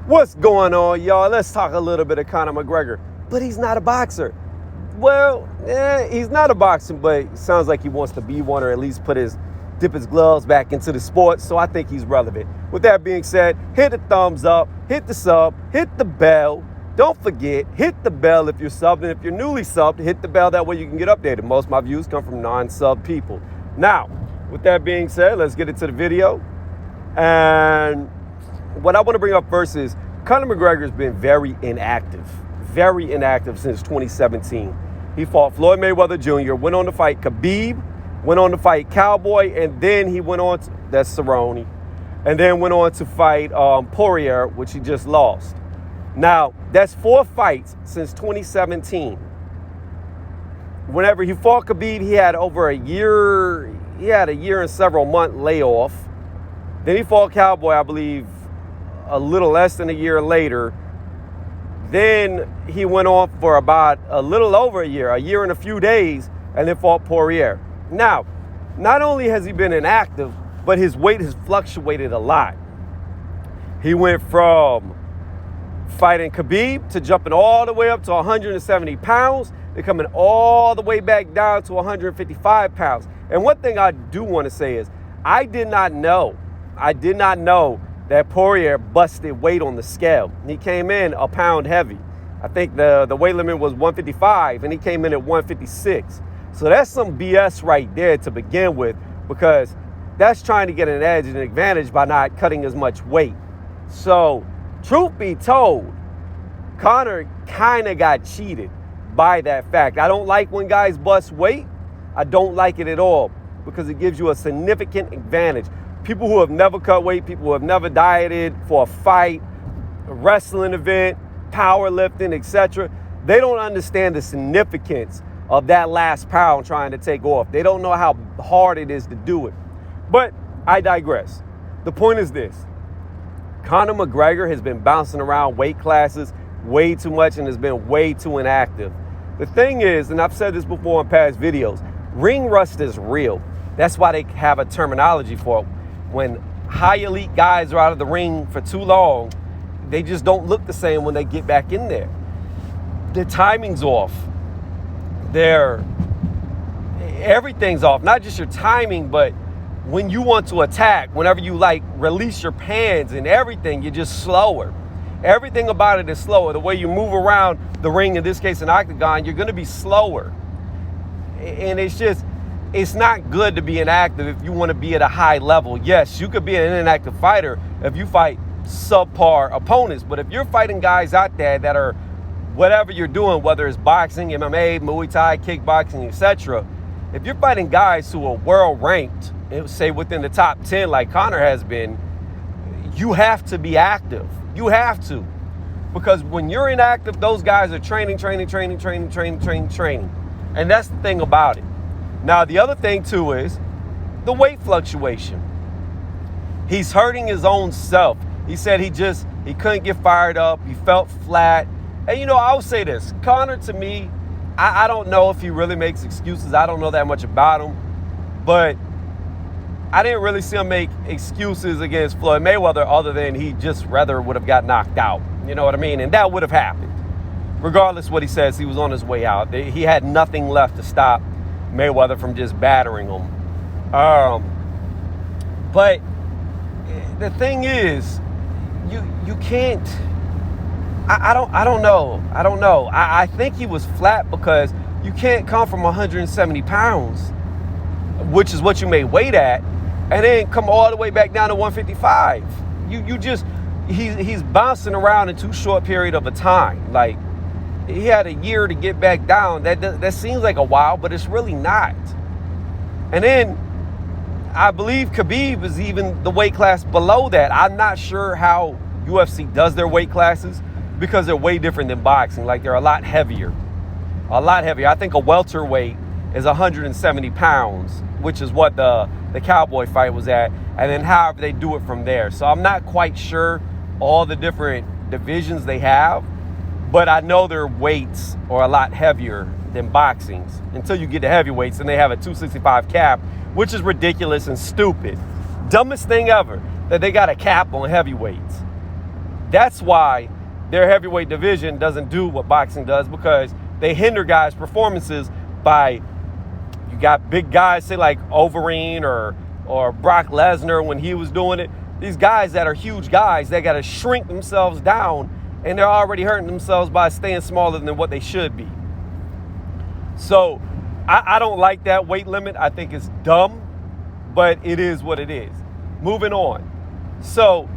What's going on, y'all? Let's talk a little bit of Conor McGregor. But he's not a boxer. Well, he's not a boxer, but it sounds like he wants to be one, or at least dip his gloves back into the sport. So I think he's relevant. With that being said, hit the thumbs up, hit the sub, hit the bell. Don't forget, hit the bell if you're subbed, and if you're newly subbed, hit the bell. That way you can get updated. Most of my views come from non-sub people. Now, with that being said, let's get into the video. And what I want to bring up first is Conor McGregor has been very inactive since 2017. He fought Floyd Mayweather Jr., went on to fight Khabib, went on to fight Cowboy, and then he went on to, that's Cerrone, and then went on to fight Poirier, which he just lost. Now, that's 4 fights since 2017. Whenever he fought Khabib, he had over a year and several month layoff. Then he fought Cowboy, I believe, a little less than a year later. Then he went on for about a little over a year and a few days, and then fought Poirier. Now, not only has he been inactive, but his weight has fluctuated a lot. He went from fighting Khabib to jumping all the way up to 170 pounds, to coming all the way back down to 155 pounds. And one thing I do want to say is, I did not know that Poirier busted weight on the scale. He came in a pound heavy. I think the weight limit was 155, and he came in at 156. So that's some BS right there to begin with, because that's trying to get an edge and an advantage by not cutting as much weight. So, truth be told, Conor kind of got cheated by that fact. I don't like when guys bust weight. I don't like it at all, because it gives you a significant advantage. People who have never cut weight, people who have never dieted for a fight, a wrestling event, powerlifting, etc., they don't understand the significance of that last pound trying to take off. They don't know how hard it is to do it. But I digress. The point is this. Conor McGregor has been bouncing around weight classes way too much and has been way too inactive. The thing is, and I've said this before in past videos, ring rust is real. That's why they have a terminology for it. When high elite guys are out of the ring for too long, they just don't look the same when they get back in there. Their timing's off. Everything's off. Not just your timing, but when you want to attack, whenever you release your hands and everything, you're just slower. Everything about it is slower. The way you move around the ring, in this case an octagon, you're going to be slower. And it's not good to be inactive if you want to be at a high level. Yes, you could be an inactive fighter if you fight subpar opponents. But if you're fighting guys out there that are whatever you're doing, whether it's boxing, MMA, Muay Thai, kickboxing, etc., if you're fighting guys who are world ranked, say within the top 10 like Conor has been, you have to be active. You have to. Because when you're inactive, those guys are training. And that's the thing about it. Now, the other thing, too, is the weight fluctuation. He's hurting his own self. He said he couldn't get fired up. He felt flat. And, I would say this. Conor, to me, I don't know if he really makes excuses. I don't know that much about him. But I didn't really see him make excuses against Floyd Mayweather other than he just rather would have got knocked out. You know what I mean? And that would have happened. Regardless of what he says, he was on his way out. He had nothing left to stop Mayweather from just battering him. But the thing is, you can't. I don't know. I think he was flat because you can't come from 170 pounds, which is what you made weight at, and then come all the way back down to 155. He's bouncing around in too short period of a time. Like, he had a year to get back down. That seems like a while, but it's really not. And then I believe Khabib is even the weight class below that. I'm not sure how UFC does their weight classes because they're way different than boxing. Like, they're a lot heavier. I think a welterweight is 170 pounds, which is what the Cowboy fight was at. And then however they do it from there. So I'm not quite sure all the different divisions they have. But I know their weights are a lot heavier than boxing's until you get to heavyweights, and they have a 265 cap, which is ridiculous and stupid. Dumbest thing ever, that they got a cap on heavyweights. That's why their heavyweight division doesn't do what boxing does, because they hinder guys' performances by, you got big guys, say like Overeem or Brock Lesnar when he was doing it. These guys that are huge guys, they got to shrink themselves down, and they're already hurting themselves by staying smaller than what they should be. So I don't like that weight limit. I think it's dumb, but it is what it is. Moving on. So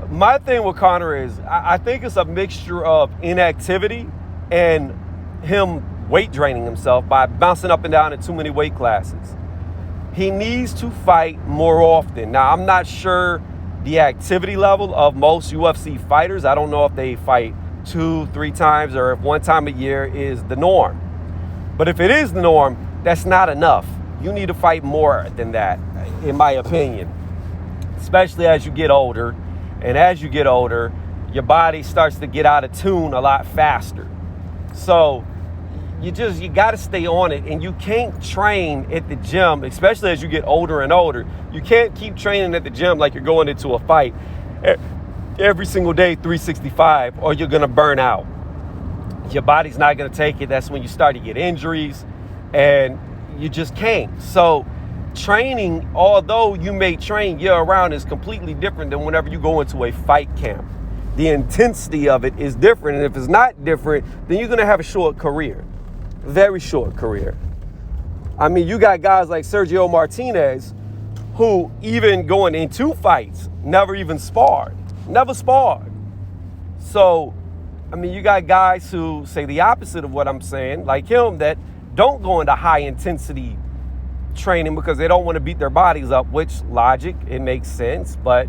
my thing with Conor is I think it's a mixture of inactivity and him weight draining himself by bouncing up and down in too many weight classes. He needs to fight more often. Now, I'm not sure the activity level of most UFC fighters. I don't know if they fight 2-3 times or if 1 time a year is the norm. But if it is the norm, that's not enough. You need to fight more than that, in my opinion, especially as you get older. And as you get older, your body starts to get out of tune a lot faster. So you got to stay on it, and you can't train at the gym, especially as you get older and older. You can't keep training at the gym like you're going into a fight every single day, 365, or you're going to burn out. Your body's not going to take it. That's when you start to get injuries, and you just can't. So training, although you may train year-round, is completely different than whenever you go into a fight camp. The intensity of it is different, and if it's not different, then you're going to have a short career. Very short career. I mean, you got guys like Sergio Martinez who, even going into fights, never even sparred. Never sparred. So, I mean, you got guys who say the opposite of what I'm saying, like him, that don't go into high intensity training because they don't want to beat their bodies up, which logic, it makes sense. But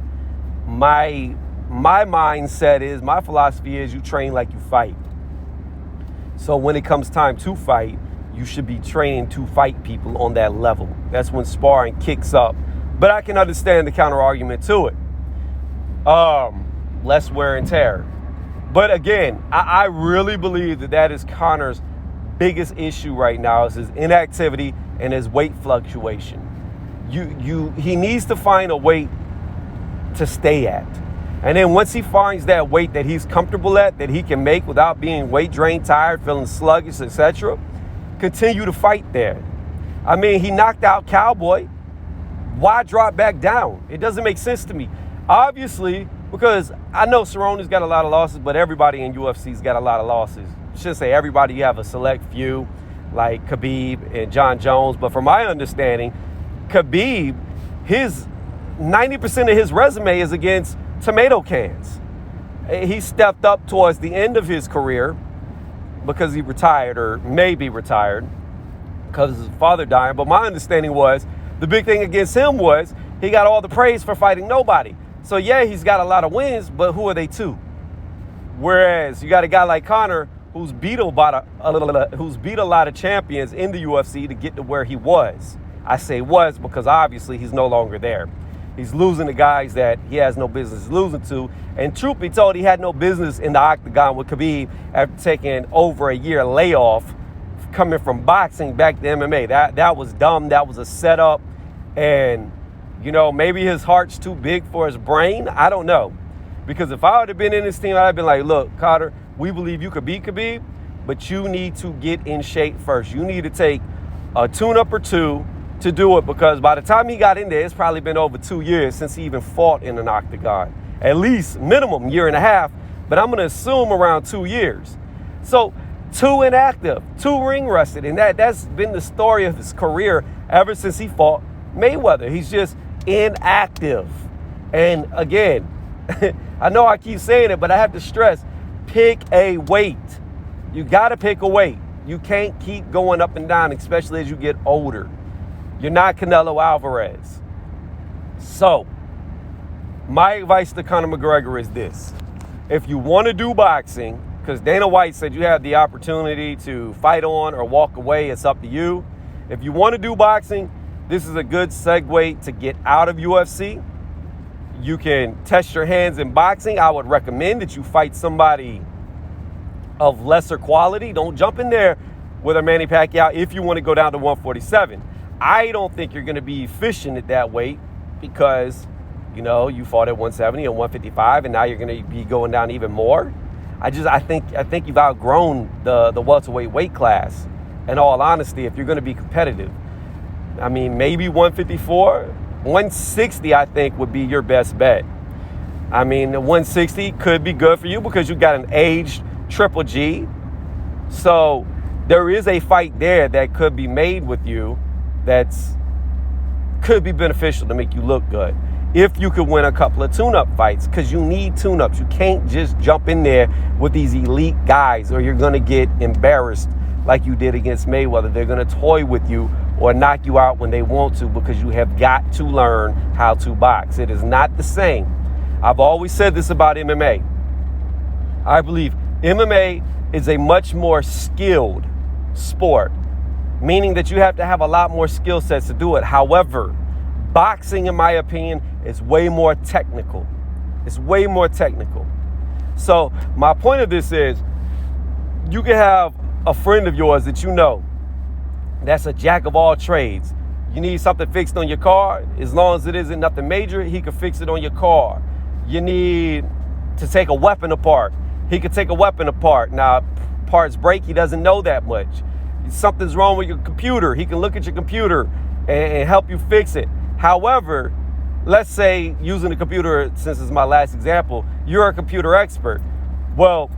my mindset is, my philosophy is, you train like you fight. So when it comes time to fight, you should be training to fight people on that level. That's when sparring kicks up. But I can understand the counter argument to it. Less wear and tear. But again, I really believe that is Conor's biggest issue right now, is his inactivity and his weight fluctuation. He needs to find a weight to stay at. And then once he finds that weight that he's comfortable at, that he can make without being weight drained, tired, feeling sluggish, etc., continue to fight there. I mean, he knocked out Cowboy. Why drop back down? It doesn't make sense to me. Obviously, because I know Cerrone's got a lot of losses, but everybody in UFC's got a lot of losses. I should say everybody, you have a select few, like Khabib and John Jones. But from my understanding, Khabib, his 90% of his resume is against tomato cans. He stepped up towards the end of his career because he retired, or maybe retired because of his father dying. But my understanding was the big thing against him was he got all the praise for fighting nobody. So yeah, he's got a lot of wins, but who are they to? Whereas you got a guy like Conor who's beat a lot of champions in the UFC to get to where he was. I say was because obviously he's no longer there. He's losing to guys that he has no business losing to. And truth be told, he had no business in the octagon with Khabib after taking over a year layoff coming from boxing back to MMA. That was dumb. That was a setup. And, you know, maybe his heart's too big for his brain. I don't know. Because if I would have been in this team, I'd have been like, look, Conor, we believe you could beat Khabib, but you need to get in shape first. You need to take a tune-up or two to do it, because by the time he got in there, it's probably been over 2 years since he even fought in an octagon. At least minimum 1.5 years, but I'm going to assume around 2 years. So 2 inactive, 2 ring rusted, and that's been the story of his career ever since he fought Mayweather. He's just inactive. And again, I know I keep saying it, but I have to stress, pick a weight. You got to pick a weight. You can't keep going up and down, especially as you get older. You're not Canelo Alvarez. So, my advice to Conor McGregor is this. If you want to do boxing, because Dana White said you have the opportunity to fight on or walk away, it's up to you. If you want to do boxing, this is a good segue to get out of UFC. You can test your hands in boxing. I would recommend that you fight somebody of lesser quality. Don't jump in there with a Manny Pacquiao if you want to go down to 147. I don't think you're going to be efficient at that weight because You know, you fought at 170 and 155, and now you're going to be going down even more. I think you've outgrown the welterweight weight class. In all honesty, if you're going to be competitive, I mean, maybe 154, 160, I think would be your best bet. I mean, the 160 could be good for you because you got an aged Triple G. So there is a fight there that could be made with you that's could be beneficial to make you look good. If you could win a couple of tune-up fights, because you need tune-ups. You can't just jump in there with these elite guys or you're going to get embarrassed like you did against Mayweather. They're going to toy with you or knock you out when they want to because you have got to learn how to box. It is not the same. I've always said this about MMA. I believe MMA is a much more skilled sport, meaning that you have to have a lot more skill sets to do it. However, boxing, in my opinion, is way more technical. It's way more technical. So my point of this is you can have a friend of yours that you know that's a jack of all trades. You need something fixed on your car, as long as it isn't nothing major, he can fix it on your car. You need to take a weapon apart, he can take a weapon apart. Now, parts break, he doesn't know that much. Something's wrong with your computer, he can look at your computer and help you fix it. However, let's say, using the computer, since it's my last example, you're a computer expert. Well,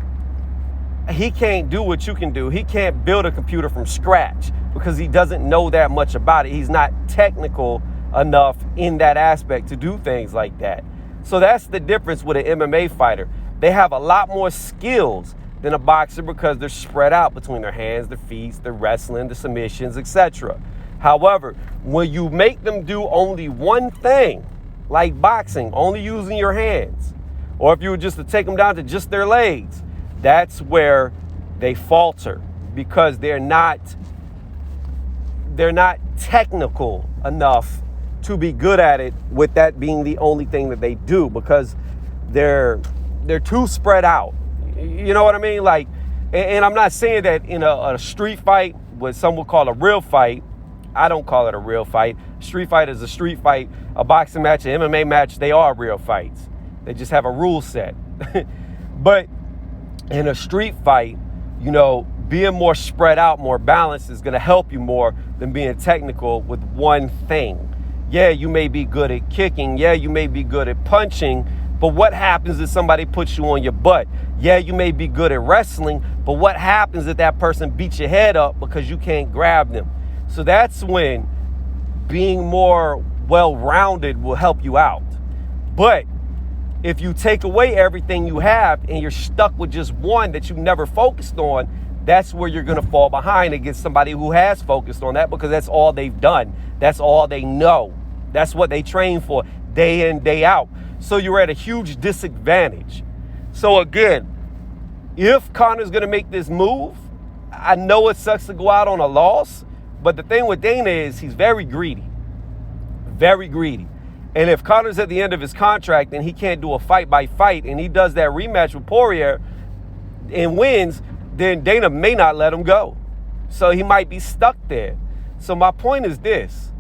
he can't do what you can do. He can't build a computer from scratch because he doesn't know that much about it. He's not technical enough in that aspect to do things like that. So that's the difference with an MMA fighter. They have a lot more skills than a boxer because they're spread out between their hands, their feet, their wrestling, the submissions, etc. However, when you make them do only one thing, like boxing, only using your hands, or if you were just to take them down to just their legs, that's where they falter because they're not technical enough to be good at it, with that being the only thing that they do, because they're too spread out. You know what I mean? Like, and I'm not saying that in a street fight, what some would call a real fight, I don't call it a real fight. Street fight is a street fight. A boxing match, an MMA match, they are real fights. They just have a rule set. But in a street fight, you know, being more spread out, more balanced is going to help you more than being technical with one thing. Yeah, you may be good at kicking. Yeah, you may be good at punching. But what happens if somebody puts you on your butt? Yeah, you may be good at wrestling. But what happens if that person beats your head up because you can't grab them? So that's when being more well-rounded will help you out. But if you take away everything you have and you're stuck with just one that you never focused on, that's where you're going to fall behind against somebody who has focused on that, because that's all they've done. That's all they know. That's what they train for day in, day out. So you're at a huge disadvantage. So again, if Conor's going to make this move, I know it sucks to go out on a loss, but the thing with Dana is he's very greedy. Very greedy. And if Conor's at the end of his contract and he can't do a fight by fight and he does that rematch with Poirier and wins, then Dana may not let him go. So he might be stuck there. So my point is this.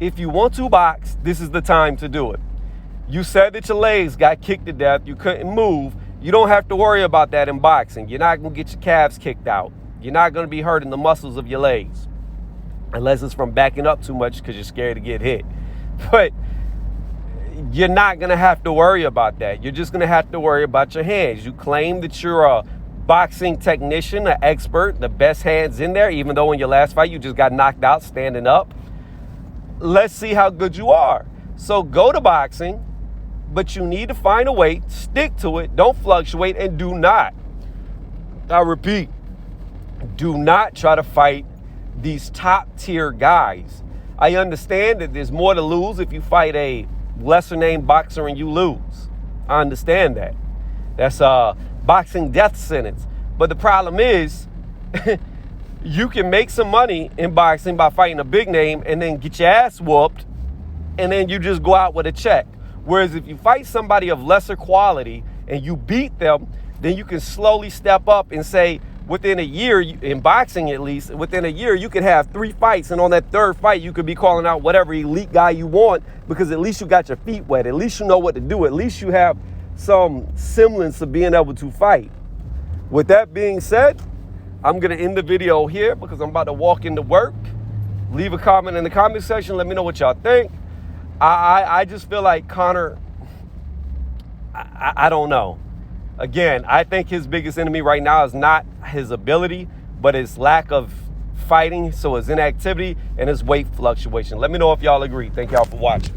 If you want to box, this is the time to do it. You said that your legs got kicked to death. You couldn't move. You don't have to worry about that in boxing. You're not going to get your calves kicked out. You're not going to be hurting the muscles of your legs. Unless it's from backing up too much because you're scared to get hit. But you're not going to have to worry about that. You're just going to have to worry about your hands. You claim that you're a boxing technician, an expert, the best hands in there, even though in your last fight you just got knocked out standing up. Let's see how good you are. So go to boxing, but you need to find a weight, stick to it, don't fluctuate, and do not, I repeat, do not try to fight these top tier guys. I understand that there's more to lose if you fight a lesser named boxer and you lose. I understand that. That's a boxing death sentence. But the problem is you can make some money in boxing by fighting a big name and then get your ass whooped and then you just go out with a check. Whereas if you fight somebody of lesser quality and you beat them, then you can slowly step up and say, within a year, in boxing at least, within a year, you could have 3 fights, and on that 3rd fight, you could be calling out whatever elite guy you want, because at least you got your feet wet. At least you know what to do. At least you have some semblance of being able to fight. With that being said, I'm going to end the video here because I'm about to walk into work. Leave a comment in the comment section. Let me know what y'all think. I just feel like Conor, I don't know. Again, I think his biggest enemy right now is not his ability, but his lack of fighting, so his inactivity and his weight fluctuation. Let me know if y'all agree. Thank y'all for watching.